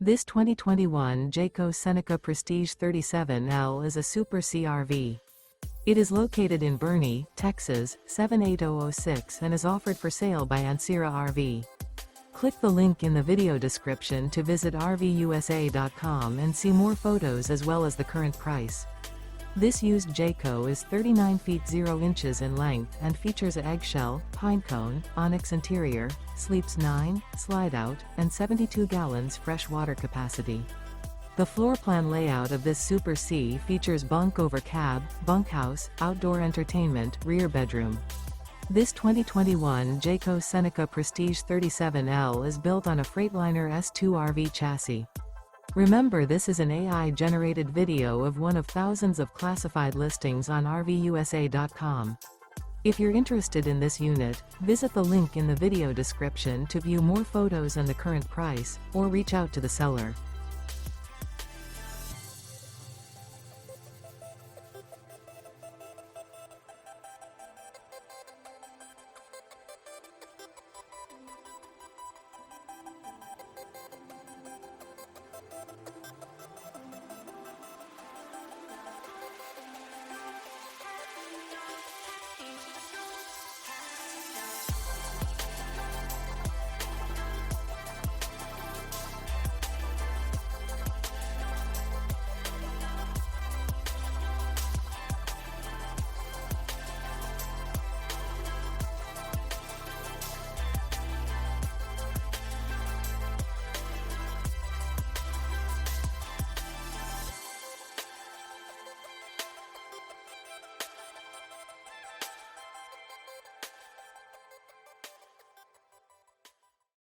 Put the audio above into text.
This 2021 Jayco Seneca Prestige 37L is a Super CRV. It is located in Boerne, Texas, 78006 and is offered for sale by Ancira RV. Click the link in the video description to visit RVUSA.com and see more photos as well as the current price. This used Jayco is 39 feet 0 inches in length and features a Eggshell, Pinecone, Onyx interior, sleeps 9, Slideout, and 72 gallons fresh water capacity. The floor plan layout of this Super C features Bunk Over Cab, Bunkhouse, outdoor entertainment, rear bedroom. This 2021 Jayco Seneca Prestige 37L is built on a Freightliner S2RV chassis. Remember, this is an AI-generated video of one of thousands of classified listings on RVUSA.com. If you're interested in this unit, visit the link in the video description to view more photos and the current price, or reach out to the seller.